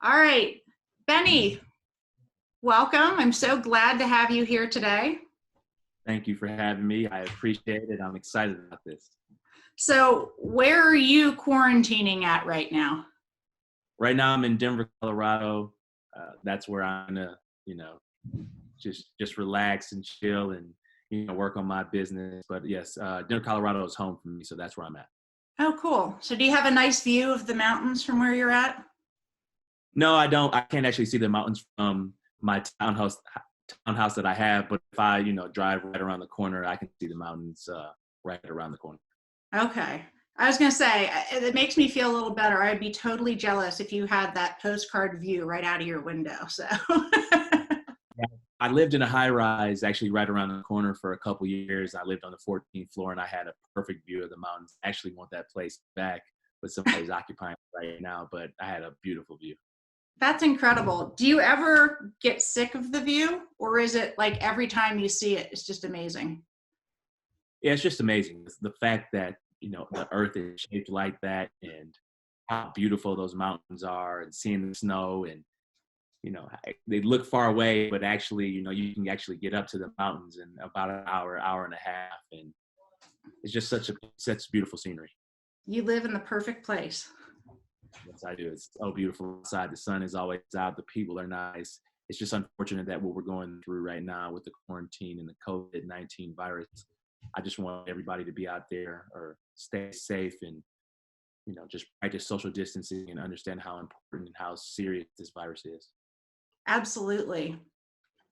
All right, Benny, welcome. I'm so glad to have you here today. Thank you for having me. I appreciate it. I'm excited about this. So, where are you quarantining at right now? Right now, I'm in Denver, Colorado. That's where I'm gonna, you know, just relax and chill and work on my business. But yes, Denver, Colorado is home for me, so that's where I'm at. Oh, cool. So, do you have a nice view of the mountains from where you're at? No, I don't. I can't actually see the mountains from my townhouse that I have. But if I, drive right around the corner, I can see the mountains right around the corner. Okay. I was going to say, it makes me feel a little better. I'd be totally jealous if you had that postcard view right out of your window. So, I lived in a high rise actually right around the corner for a couple years. I lived on the 14th floor and I had a perfect view of the mountains. I actually want that place back, but somebody's occupying it right now, but I had a beautiful view. that's incredible. Do you ever get sick of the view, or is it like every time you see it, it's just amazing? Yeah, it's just amazing. The fact that, the earth is shaped like that and how beautiful those mountains are and seeing the snow and, they look far away, but actually, you can actually get up to the mountains in about an hour, hour and a half. And it's just such beautiful scenery. You live in the perfect place. Yes, I do. It's so beautiful outside. The sun is always out. The people are nice. It's just unfortunate that what we're going through right now with the quarantine and the COVID-19 virus, I just want everybody to be out there or stay safe and, just practice social distancing and understand how important and how serious this virus is. Absolutely.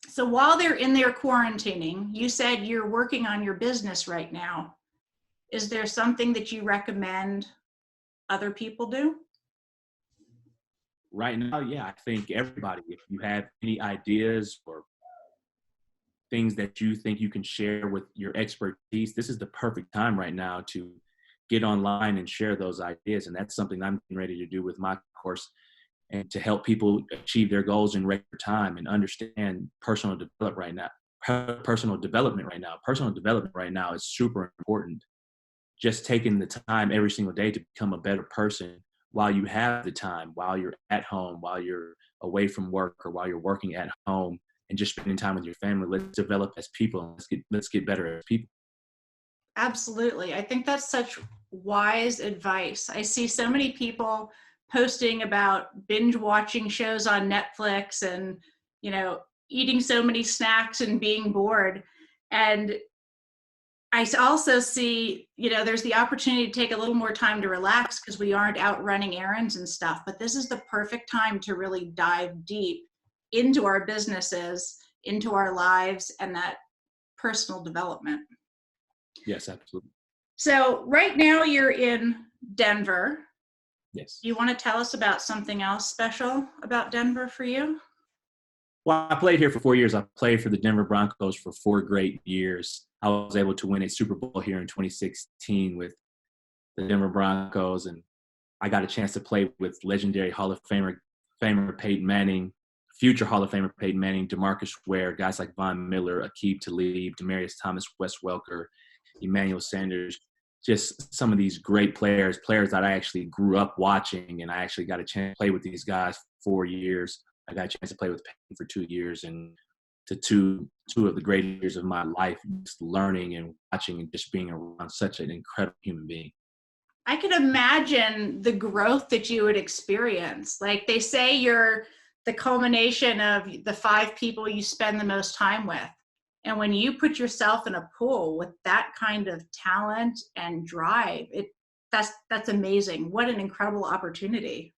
So while they're in there quarantining, you said you're working on your business right now. Is there something that you recommend other people do? Right now, yeah, I think everybody, if you have any ideas or things that you think you can share with your expertise, this is the perfect time right now to get online and share those ideas. And that's something I'm getting ready to do with my course and to help people achieve their goals in record time and understand personal development right now. Personal development right now is super important. Just taking the time every single day to become a better person while you have the time, while you're at home, while you're away from work or while you're working at home and just spending time with your family. Let's develop as people. Let's get better as people. Absolutely. I think that's such wise advice. I see so many people posting about binge watching shows on Netflix and, eating so many snacks and being bored. And I also see, there's the opportunity to take a little more time to relax because we aren't out running errands and stuff. But this is the perfect time to really dive deep into our businesses, into our lives, and that personal development. Yes, absolutely. So, right now you're in Denver. Yes. Do you want to tell us about something else special about Denver for you? Well, I played here for 4 years. I played for the Denver Broncos for 4 great years. I was able to win a Super Bowl here in 2016 with the Denver Broncos, and I got a chance to play with legendary Hall of Famer Peyton Manning, future Hall of Famer Peyton Manning, DeMarcus Ware, guys like Von Miller, Aqib Talib, Demaryius Thomas, Wes Welker, Emmanuel Sanders, just some of these great players that I actually grew up watching, and I actually got a chance to play with these guys for 4 years. I got a chance to play with Peyton for 2 years, and to two of the greatest years of my life, just learning and watching and just being around such an incredible human being. I can imagine the growth that you would experience. Like they say, you're the culmination of the 5 people you spend the most time with. And when you put yourself in a pool with that kind of talent and drive, that's amazing. What an incredible opportunity.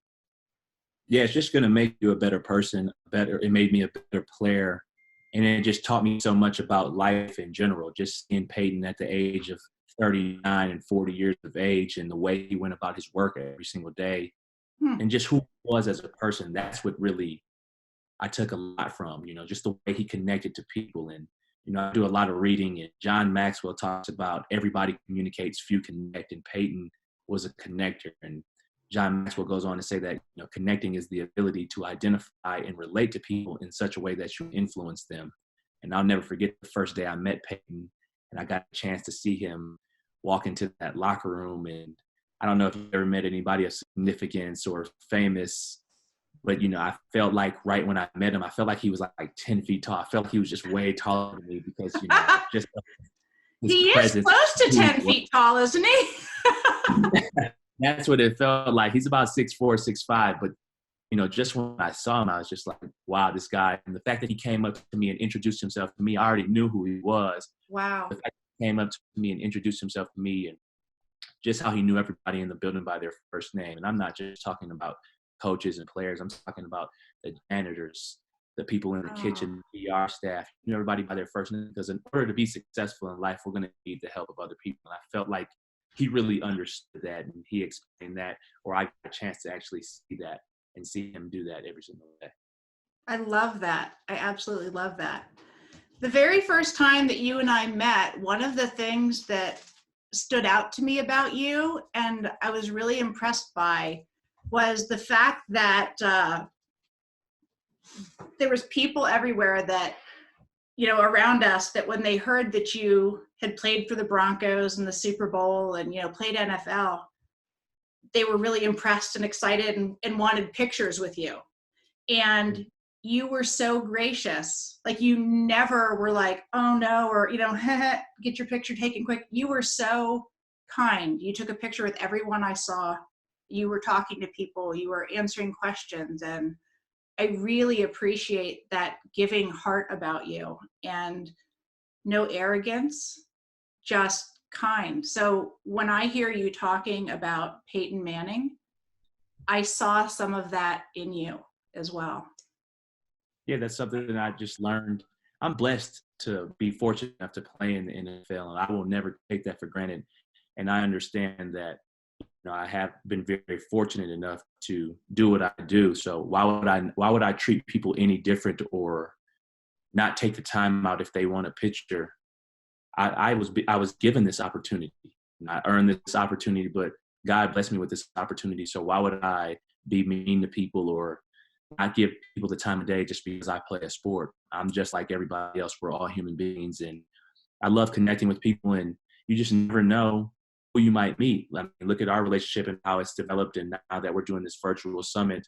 Yeah, it's just going to make you a better person, it made me a better player. And it just taught me so much about life in general, just seeing Peyton at the age of 39 and 40 years of age and the way he went about his work every single day Hmm. and just who he was as a person. That's what really I took a lot from, just the way he connected to people. And, I do a lot of reading, and John Maxwell talks about everybody communicates, few connect, and Peyton was a connector. And John Maxwell goes on to say that, connecting is the ability to identify and relate to people in such a way that you influence them. And I'll never forget the first day I met Peyton and I got a chance to see him walk into that locker room. And I don't know if you've ever met anybody of significance or famous, But, I felt like right when I met him, I felt like he was like 10 feet tall. I felt like he was just way taller than me because, just his He is presence. close to 10 feet tall, isn't he? That's what it felt like. He's about 6'4", 6'5", but just when I saw him, I was just like, wow, this guy. And the fact that he came up to me and introduced himself to me, I already knew who he was. Wow. The fact that he came up to me and introduced himself to me, and just how he knew everybody in the building by their first name. And I'm not just talking about coaches and players. I'm talking about the janitors, the people in the kitchen, the PR staff, everybody by their first name. Because in order to be successful in life, we're going to need the help of other people. And I felt like he really understood that, and he explained that, or I got a chance to actually see that and see him do that every single day. I love that. I absolutely love that. The very first time that you and I met, one of the things that stood out to me about you, and I was really impressed by, was the fact that there was people everywhere that, around us, that when they heard that you had played for the Broncos in the Super Bowl and, played NFL, they were really impressed and excited and wanted pictures with you. And you were so gracious. Like, you never were like, oh no, or, get your picture taken quick. You were so kind. You took a picture with everyone I saw. You were talking to people, you were answering questions. And I really appreciate that giving heart about you, and no arrogance, just kind. So when I hear you talking about Peyton Manning, I saw some of that in you as well. Yeah, that's something that I just learned. I'm blessed to be fortunate enough to play in the NFL, and I will never take that for granted. And I understand that, I have been very, very fortunate enough to do what I do. So why would I treat people any different, or not take the time out if they want a picture? I was given this opportunity, and I earned this opportunity, but God blessed me with this opportunity. So why would I be mean to people or not give people the time of day just because I play a sport? I'm just like everybody else. We're all human beings, and I love connecting with people, and you just never know who you might meet. I mean, look at our relationship and how it's developed, and now that we're doing this virtual summit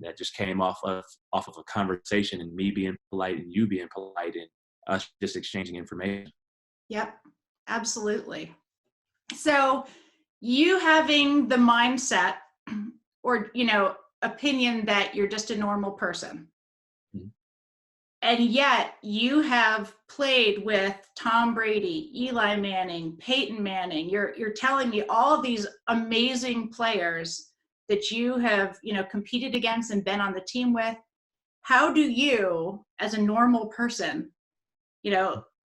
that just came off of a conversation, and me being polite and you being polite, and us just exchanging information. Yep, absolutely. So you having the mindset or, opinion that you're just a normal person. Mhm. And yet you have played with Tom Brady, Eli Manning, Peyton Manning. You're telling me all of these amazing players that you have, competed against and been on the team with. How do you, as a normal person,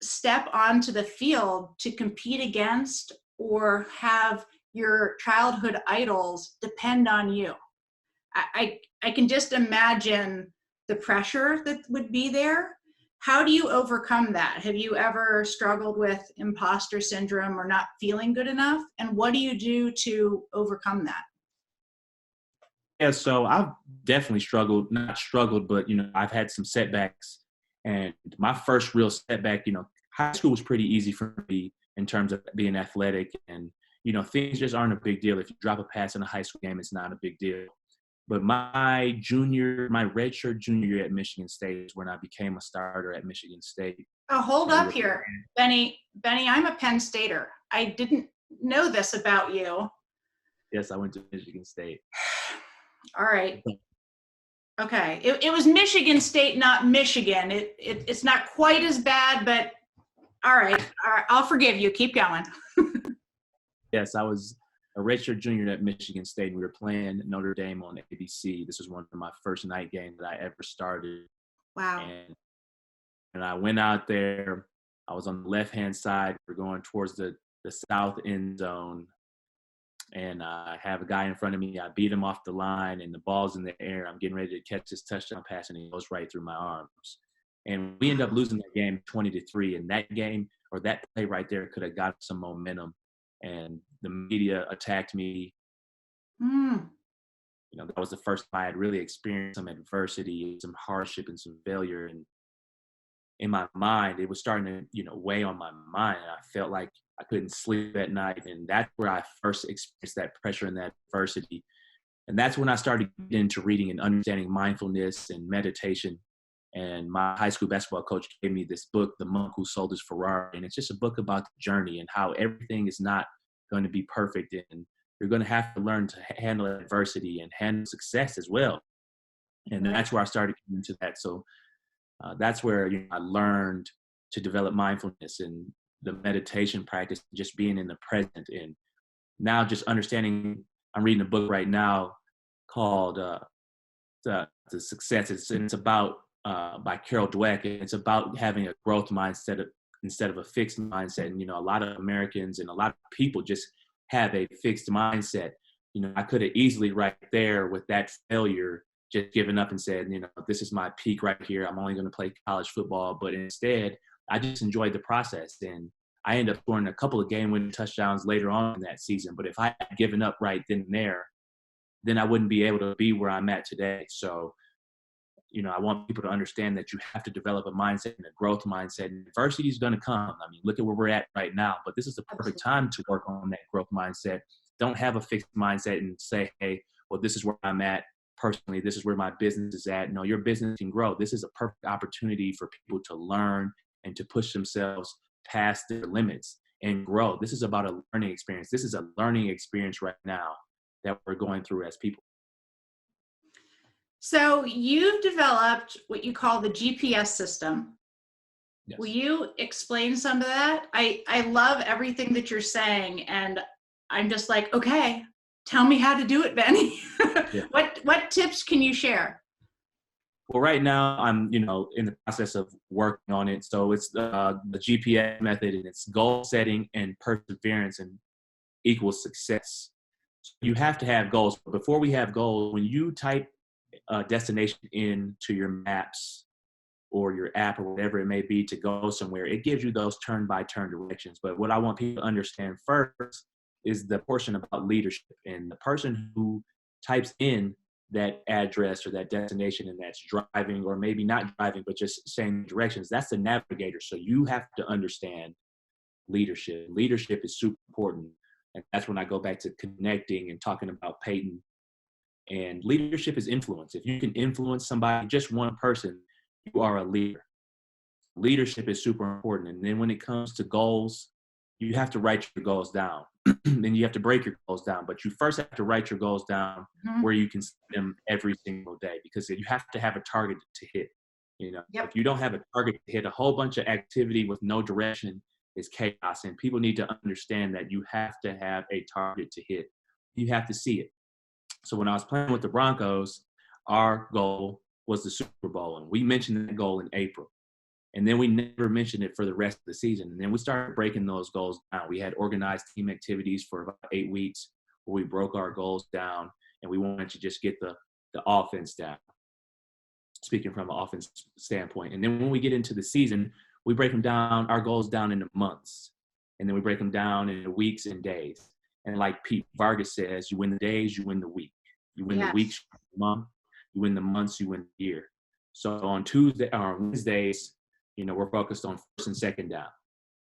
step onto the field to compete against or have your childhood idols depend on you? I can just imagine the pressure that would be there. How do you overcome that? Have you ever struggled with imposter syndrome or not feeling good enough? And what do you do to overcome that? Yeah, so I've definitely struggled, not struggled, but, I've had some setbacks. And my first real setback, high school was pretty easy for me in terms of being athletic. And, things just aren't a big deal. If you drop a pass in a high school game, it's not a big deal. But my redshirt junior year at Michigan State is when I became a starter at Michigan State. Oh, hold And we up were here. Benny, I'm a Penn Stater. I didn't know this about you. Yes, I went to Michigan State. All right. Okay. It was Michigan State, not Michigan. It's not quite as bad, but all right. All right. I'll forgive you. Keep going. Yes, I was a redshirt junior at Michigan State, and we were playing Notre Dame on ABC. This was one of my first night games that I ever started. Wow. And I went out there. I was on the left-hand side. We're going towards the south end zone. And I have a guy in front of me. I beat him off the line, and the ball's in the air. I'm getting ready to catch this touchdown pass, and it goes right through my arms. And we end up losing that game 20-3. And that game, or that play right there, could have got some momentum. And the media attacked me. That was the first time I had really experienced some adversity, some hardship, and some failure. And in my mind, it was starting to, weigh on my mind. And I felt like I couldn't sleep at night. And that's where I first experienced that pressure and that adversity. And that's when I started getting into reading and understanding mindfulness and meditation. And my high school basketball coach gave me this book, The Monk Who Sold His Ferrari. And it's just a book about the journey and how everything is not going to be perfect. And you're going to have to learn to handle adversity and handle success as well. And Right. that's where I started getting into that. So that's where I learned to develop mindfulness and the meditation practice, just being in the present. And now just understanding, I'm reading a book right now called the Success. It's about by Carol Dweck, and it's about having a growth mindset instead of a fixed mindset. And a lot of Americans and a lot of people just have a fixed mindset. I could have easily right there with that failure just given up and said, this is my peak right here. I'm only going to play college football. But instead, I just enjoyed the process, and I ended up scoring a couple of game-winning touchdowns later on in that season. But if I had given up right then and there, then I wouldn't be able to be where I'm at today. So, I want people to understand that you have to develop a mindset and a growth mindset. And adversity is going to come. I mean, look at where we're at right now, but this is the perfect Absolutely. time to work on that growth mindset. Don't have a fixed mindset and say, hey, well, this is where I'm at personally. This is where my business is at. No, your business can grow. This is a perfect opportunity for people to learn and to push themselves past their limits and grow. This is about a learning experience. This is a learning experience right now that we're going through as people. So you've developed what you call the GPS system. Will Yes. you explain some of that? I love everything that you're saying, and I'm just like, okay, tell me how to do it, Benny. Yeah. What tips can you share? Well, right now I'm, in the process of working on it. So it's the GPS method, and it's goal setting and perseverance and equals success. You have to have goals. But before we have goals, when you type a destination into your maps or your app or whatever it may be to go somewhere, it gives you those turn by turn directions. But what I want people to understand first is the portion about leadership, and the person who types in that address or that destination and that's driving, or maybe not driving, but just saying directions, that's the navigator. So you have to understand leadership. Leadership is super important. And that's when I go back to connecting and talking about Peyton. And leadership is influence. If you can influence somebody, just one person, you are a leader. Leadership is super important. And then when it comes to goals, you have to write your goals down. Then you have to break your goals down. But you first have to write your goals down Mhm. where you can set them every single day, because you have to have a target to hit. If Yep. you don't have a target to hit, a whole bunch of activity with no direction is chaos. And people need to understand that you have to have a target to hit. You have to see it. So when I was playing with the Broncos, our goal was the Super Bowl. And we mentioned that goal in April. And then we never mentioned it for the rest of the season. And then we started breaking those goals down. We had organized team activities for about 8 weeks where we broke our goals down, and we wanted to just get the offense down, speaking from an offense standpoint. And then when we get into the season, we break them down, our goals down into months. And then we break them down into weeks and days. And like Pete Vargas says, you win the days, you win the week. You win the Yes. weeks, you win the month, you win the months, you win the year. So on Tuesday or Wednesdays, we're focused on first and second down.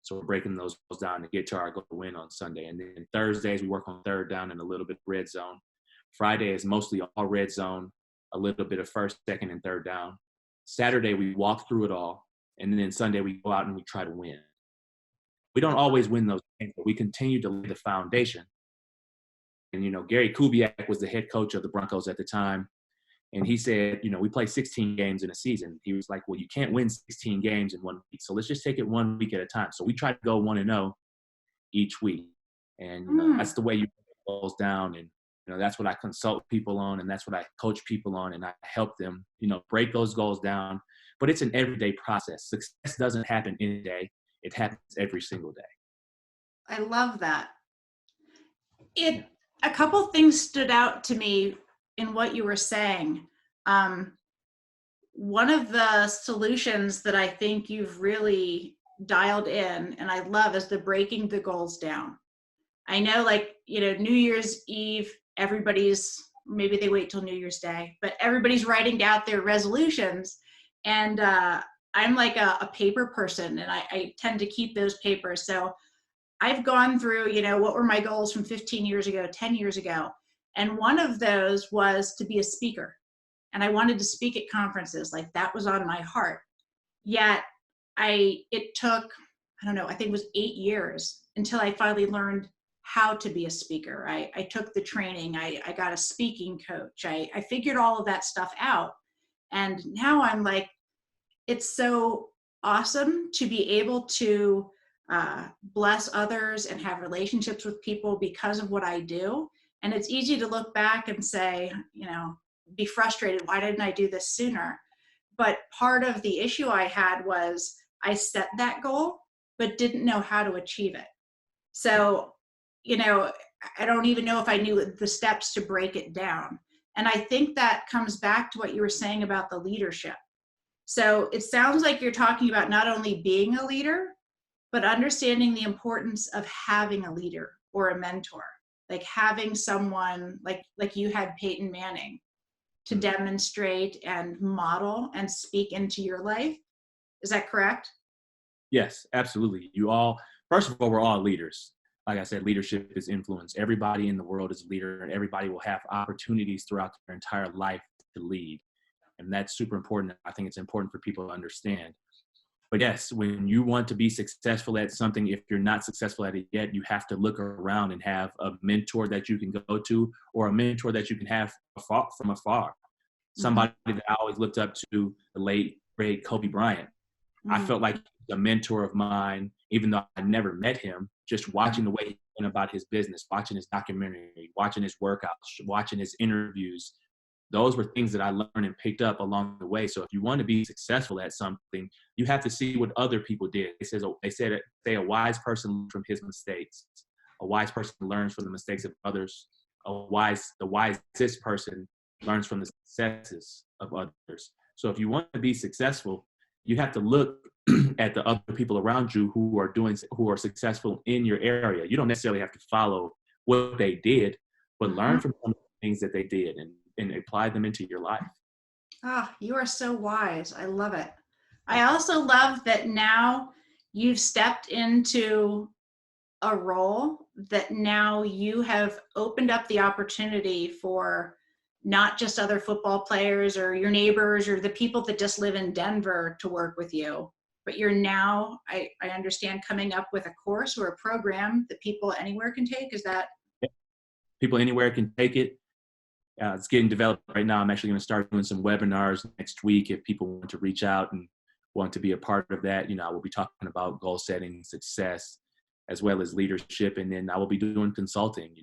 So we're breaking those down to get to our goal to win on Sunday. And then Thursdays, we work on third down and a little bit of red zone. Friday is mostly all red zone, a little bit of first, second, and third down. Saturday, we walk through it all. And then Sunday, we go out and we try to win. We don't always win those games, but we continue to lay the foundation. And, Gary Kubiak was the head coach of the Broncos at the time. And he said, we play 16 games in a season. He was like, well, you can't win 16 games in 1 week. So let's just take it 1 week at a time. So we try to go 1-0 each week. And, that's Mm. the way you put goals down. And, that's what I consult people on. And that's what I coach people on. And I help them, break those goals down. But it's an everyday process. Success doesn't happen in a day. It happens every single day. I love that. Yeah. A couple things stood out to me in what you were saying. Um, One of the solutions that I think you've really dialed in, and I love, is the breaking the goals down. I know, like, New Year's Eve, maybe they wait till New Year's Day, but everybody's writing out their resolutions. And I'm like a paper person, and I tend to keep those papers. So I've gone through, what were my goals from 15 years ago, 10 years ago. And one of those was to be a speaker. And I wanted to speak at conferences, like that was on my heart. Yet it took, I don't know, I think it was 8 years until I finally learned how to be a speaker. I took the training, I got a speaking coach, I figured all of that stuff out. And now I'm like, it's so awesome to be able to bless others and have relationships with people because of what I do. And it's easy to look back and say, be frustrated. Why didn't I do this sooner? But part of the issue I had was I set that goal, but didn't know how to achieve it. So, I don't even know if I knew the steps to break it down. And I think that comes back to what you were saying about the leadership. So it sounds like you're talking about not only being a leader, but understanding the importance of having a leader or a mentor, like having someone like you had Peyton Manning to demonstrate and model and speak into your life. Is that correct? Yes, absolutely. First of all, we're all leaders. Like I said, leadership is influence. Everybody in the world is a leader, and everybody will have opportunities throughout their entire life to lead. And that's super important. I think it's important for people to understand. But yes, when you want to be successful at something, if you're not successful at it yet, you have to look around and have a mentor that you can go to, or a mentor that you can have from afar. Somebody that I always looked up to, the late, great Kobe Bryant. I felt like he was a mentor of mine, even though I never met him, just watching the way he went about his business, watching his documentary, watching his workouts, watching his interviews. Those were things that I learned and picked up along the way. So if you want to be successful at something, you have to see what other people did. They say a wise person learns from his mistakes. A wise person learns from the mistakes of others. The wisest person learns from the successes of others. So if you want to be successful, you have to look at the other people around you who are successful in your area. You don't necessarily have to follow what they did, but learn from some of the things that they did and apply them into your life. You are so wise. I love it. I also love that now you've stepped into a role that now you have opened up the opportunity for not just other football players or your neighbors or the people that just live in Denver to work with you, but you're now, I understand, coming up with a course or a program that people anywhere can take. Is that? People anywhere can take it. It's getting developed right now. I'm actually going to start doing some webinars next week if people want to reach out and want to be a part of that. I will be talking about goal setting, success, as well as leadership. And then I will be doing consulting,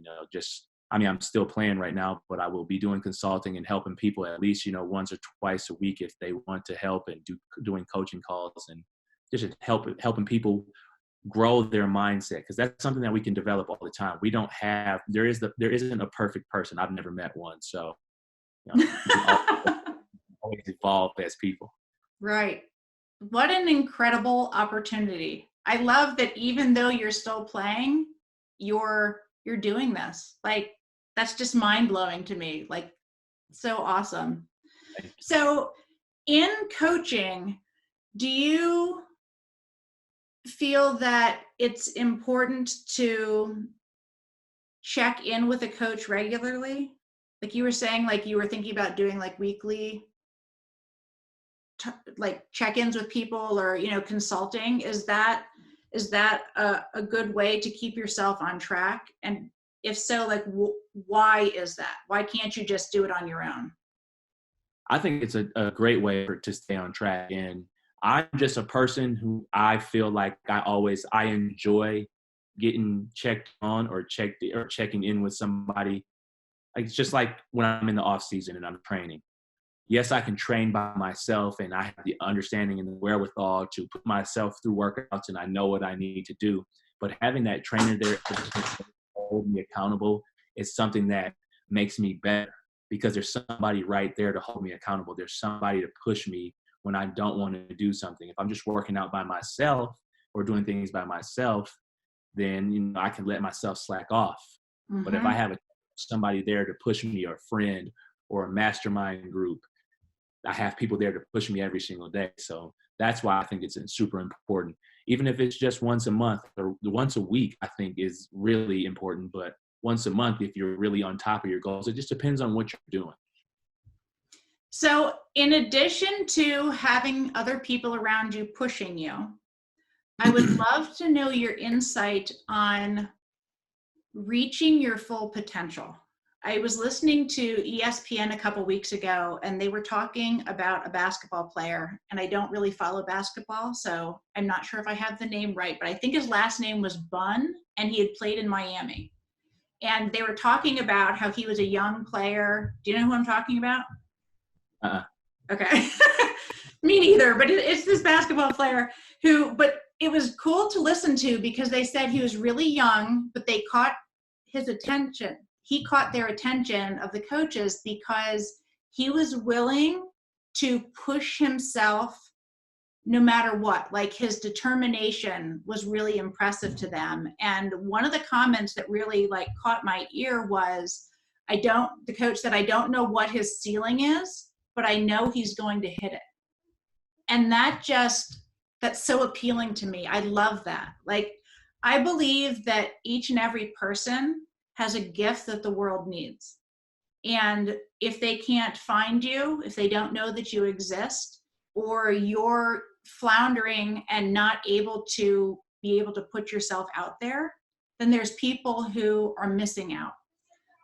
I'm still playing right now, but I will be doing consulting and helping people at least, once or twice a week if they want to help, and doing coaching calls and just helping people grow their mindset, because that's something that we can develop all the time. There isn't a perfect person. I've never met one. So we always evolve as people. Right. What an incredible opportunity. I love that even though you're still playing, you're doing this. Like, that's just mind-blowing to me. Like, so awesome. So in coaching, do you feel that it's important to check in with a coach regularly? Like you were saying, like you were thinking about doing like weekly like check-ins with people, or consulting. Is that a good way to keep yourself on track? And if so, like why is that? Why can't you just do it on your own? I think it's a great way to stay on track. And I'm just a person who I feel like I enjoy getting checked on or checking in with somebody. Like, it's just like when I'm in the off season and I'm training. Yes, I can train by myself, and I have the understanding and the wherewithal to put myself through workouts, and I know what I need to do. But having that trainer there to hold me accountable is something that makes me better, because there's somebody right there to hold me accountable. There's somebody to push me when I don't want to do something. If I'm just working out by myself or doing things by myself, then I can let myself slack off. But if I have somebody there to push me, or a friend or a mastermind group, I have people there to push me every single day. So that's why I think it's super important. Even if it's just once a month or once a week, I think is really important. But once a month if you're really on top of your goals. It just depends on what you're doing. So in addition to having other people around you pushing you, I would love to know your insight on reaching your full potential. I was listening to ESPN a couple weeks ago, and they were talking about a basketball player, and I don't really follow basketball, so I'm not sure if I have the name right, but I think his last name was Bunn, and he had played in Miami. And they were talking about how he was a young player. Do you know who I'm talking about? Okay. Me neither, but it's this basketball player but it was cool to listen to because they said he was really young, but they caught his attention. He caught their attention of the coaches because he was willing to push himself no matter what. Like, his determination was really impressive to them. And one of the comments that really like caught my ear was, the coach said, I don't know what his ceiling is, but I know he's going to hit it. And that's so appealing to me. I love that. Like, I believe that each and every person has a gift that the world needs. And if they can't find you, if they don't know that you exist, or you're floundering and not able to put yourself out there, then there's people who are missing out.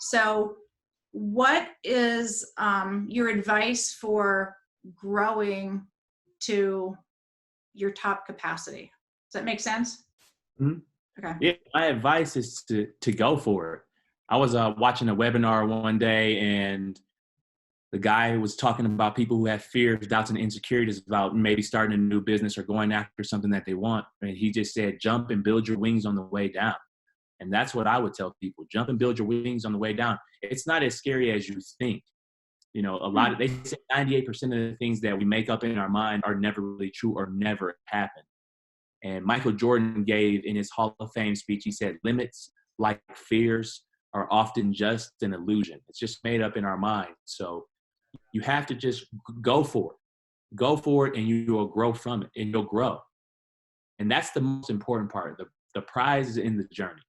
So what is your advice for growing to your top capacity? Does that make sense? Mm-hmm. Okay. Yeah, my advice is to go for it. I was watching a webinar one day, and the guy was talking about people who have fears, doubts, and insecurities about maybe starting a new business or going after something that they want. And he just said, jump and build your wings on the way down. And that's what I would tell people. Jump and build your wings on the way down. It's not as scary as you think. You know, they say 98% of the things that we make up in our mind are never really true or never happen. And Michael Jordan gave in his Hall of Fame speech, he said, limits, like fears, are often just an illusion. It's just made up in our mind. So you have to just go for it. Go for it, and you will grow from it, and you'll grow. And that's the most important part. The prize is in the journey.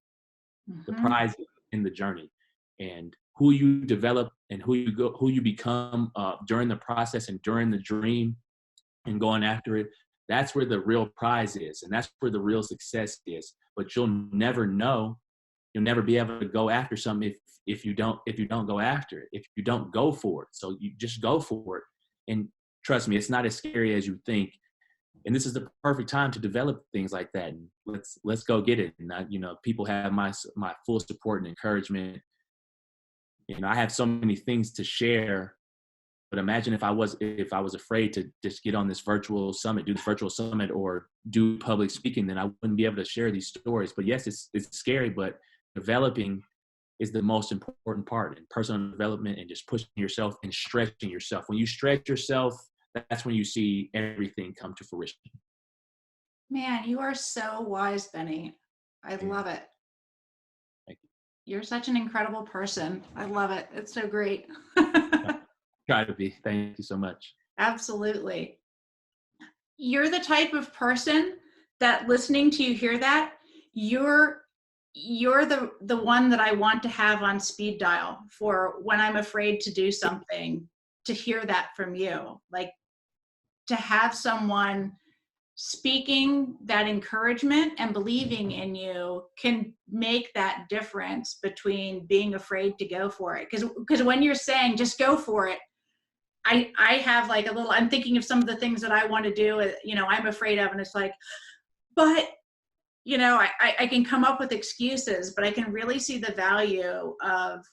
Mm-hmm. The prize is in the journey. And who you develop and who you become during the process and during the dream and going after it, that's where the real prize is, and that's where the real success is. But you'll never know. You'll never be able to go after something if you don't go after it, if you don't go for it. So you just go for it. And trust me, it's not as scary as you think. And this is the perfect time to develop things like that. And let's go get it. And people have my full support and encouragement. I have so many things to share, but imagine if I was afraid to just get on this virtual summit, do the virtual summit, or do public speaking, then I wouldn't be able to share these stories. But yes, it's scary, but developing is the most important part in personal development, and just pushing yourself and stretching yourself. When you stretch yourself, that's when you see everything come to fruition. Man, you are so wise, Bennie. I love it. Thank you. You're such an incredible person. I love it. It's so great. Try to be. Thank you so much. Absolutely. You're the type of person that, listening to you hear that, you're the one that I want to have on speed dial for when I'm afraid to do something, to hear that from you. Like, to have someone speaking that encouragement and believing in you can make that difference between being afraid to go for it. Because when you're saying just go for it, I have like I'm thinking of some of the things that I want to do, I'm afraid of, and it's like, but I can come up with excuses, but I can really see the value of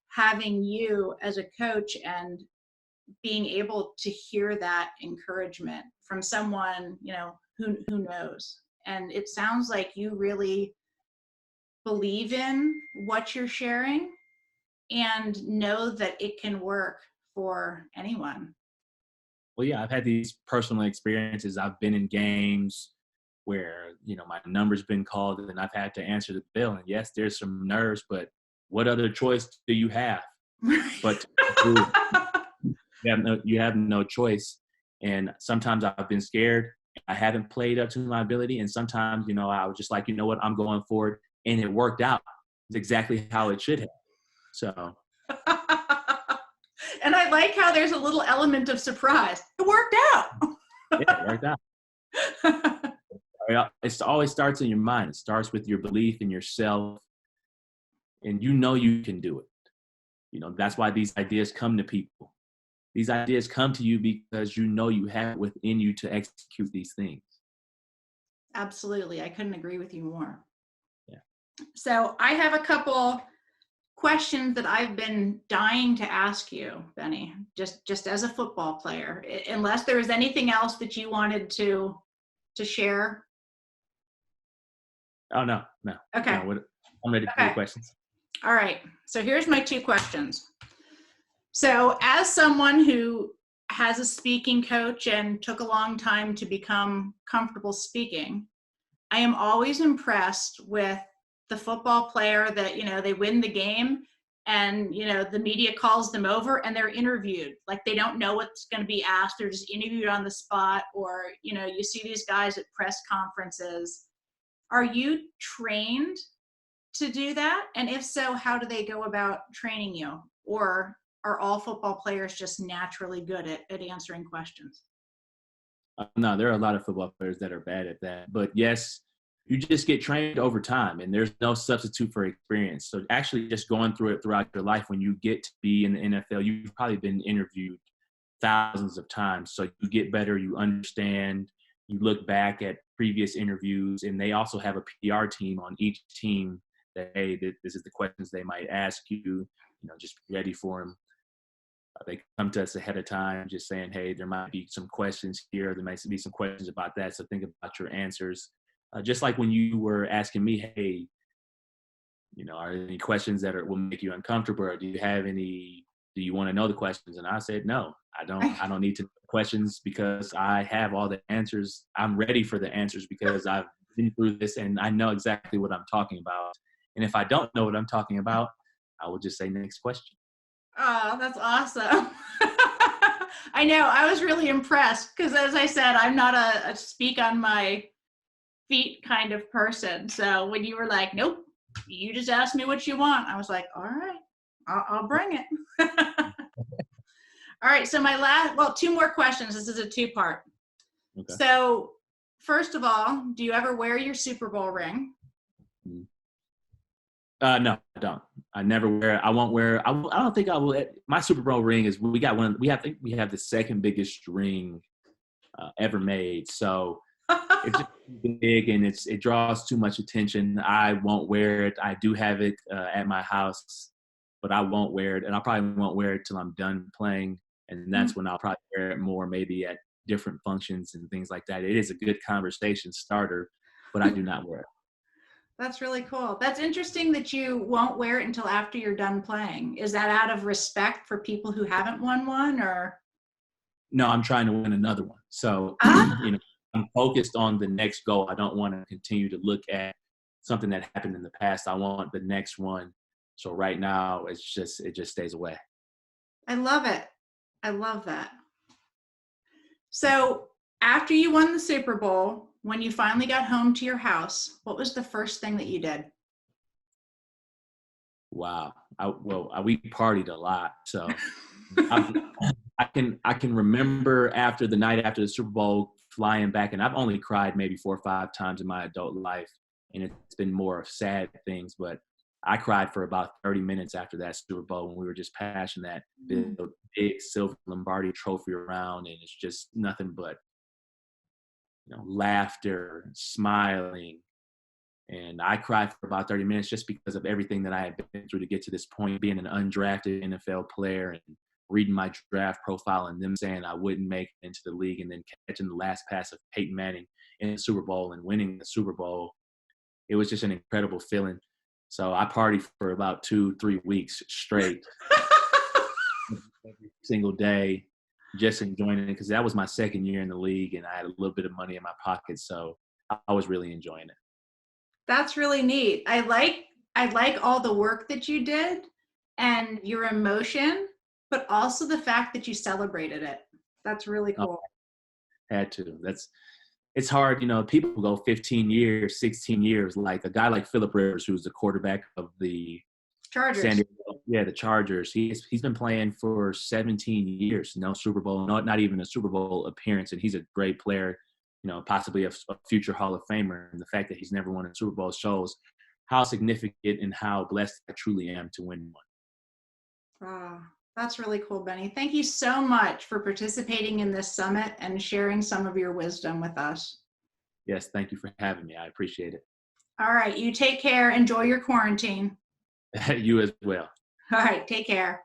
having you as a coach and being able to hear that encouragement from someone, who knows. And it sounds like you really believe in what you're sharing and know that it can work for anyone. Well, yeah, I've had these personal experiences. I've been in games where, my number's been called and I've had to answer the bell. And yes, there's some nerves, but what other choice do you have? But you have no choice. And sometimes I've been scared. I haven't played up to my ability. And sometimes, I was just like, you know what, I'm going forward. And it worked out. It's exactly how it should have. So And I like how there's a little element of surprise. It worked out. yeah, it worked out. It always starts in your mind. It starts with your belief in yourself, and you know you can do it. You know, that's why these ideas come to people. These ideas come to you because you know you have it within you to execute these things. Absolutely. I couldn't agree with you more. Yeah. So I have a couple questions that I've been dying to ask you, Bennie, just as a football player, unless there was anything else that you wanted to share. Oh, no. Okay. No, I'm ready for your questions. All right. So here's my two questions. So as someone who has a speaking coach and took a long time to become comfortable speaking, I am always impressed with the football player that, you know, they win the game and, you know, the media calls them over and they're interviewed. Like they don't know what's going to be asked. They're just interviewed on the spot. Or, you know, you see these guys at press conferences. Are you trained to do that? And if so, how do they go about training you? Or are all football players just naturally good at answering questions? No, there are a lot of football players that are bad at that. But yes, you just get trained over time, and there's no substitute for experience. So actually just going through it throughout your life, when you get to be in the NFL, you've probably been interviewed thousands of times. So you get better, you understand, you look back at previous interviews, and they also have a PR team on each team that, hey, this is the questions they might ask you, you know, just be ready for them. They come to us ahead of time just saying, hey, there might be some questions here. There might be some questions about that. So think about your answers. Just like when you were asking me, hey, you know, are there any questions that will make you uncomfortable? Or do you want to know the questions? And I said, no, I don't need to know questions because I have all the answers. I'm ready for the answers because I've been through this and I know exactly what I'm talking about. And if I don't know what I'm talking about, I will just say next question. Oh, that's awesome. I know. I was really impressed because, as I said, I'm not a speak on my feet kind of person. So when you were like, nope, you just asked me what you want, I was like, all right, I'll bring it. All right. So two more questions. This is a two-part. Okay. So first of all, do you ever wear your Super Bowl ring? No, I don't. I never wear it. I won't wear it. I don't think I will. My Super Bowl ring is we have the second biggest ring ever made. So it's just big and it draws too much attention. I won't wear it. I do have it at my house, but I won't wear it, and I probably won't wear it till I'm done playing, and that's when I'll probably wear it more, maybe at different functions and things like that. It is a good conversation starter, but I do not wear it. That's really cool. That's interesting that you won't wear it until after you're done playing. Is that out of respect for people who haven't won one, or? No, I'm trying to win another one. So, you know, I'm focused on the next goal. I don't want to continue to look at something that happened in the past. I want the next one. So right now it just stays away. I love it. I love that. So after you won the Super Bowl, when you finally got home to your house, what was the first thing that you did? Wow. We partied a lot. So I can remember after the night after the Super Bowl flying back, and I've only cried maybe 4 or 5 times in my adult life, and it's been more of sad things, but I cried for about 30 minutes after that Super Bowl when we were just passing that big silver Lombardi trophy around, and it's just nothing but, you know, laughter, smiling. And I cried for about 30 minutes just because of everything that I had been through to get to this point, being an undrafted NFL player and reading my draft profile and them saying I wouldn't make it into the league, and then catching the last pass of Peyton Manning in the Super Bowl and winning the Super Bowl. It was just an incredible feeling. So I partied for about 2-3 weeks straight, every single day, just enjoying it because that was my second year in the league and I had a little bit of money in my pocket. So I was really enjoying it. That's really neat. I like all the work that you did and your emotion, but also the fact that you celebrated it. That's really cool. Had to. it's hard, people go 15 years, 16 years, like a guy like Phillip Rivers, who's the quarterback of the San Chargers. Diego, yeah, the Chargers. He's been playing for 17 years, no Super Bowl, not even a Super Bowl appearance, and he's a great player, possibly a future Hall of Famer. And the fact that he's never won a Super Bowl shows how significant and how blessed I truly am to win one. Oh, that's really cool, Benny. Thank you so much for participating in this summit and sharing some of your wisdom with us. Yes, thank you for having me. I appreciate All right, you take care. Enjoy your quarantine. it. You as well. All right, take care.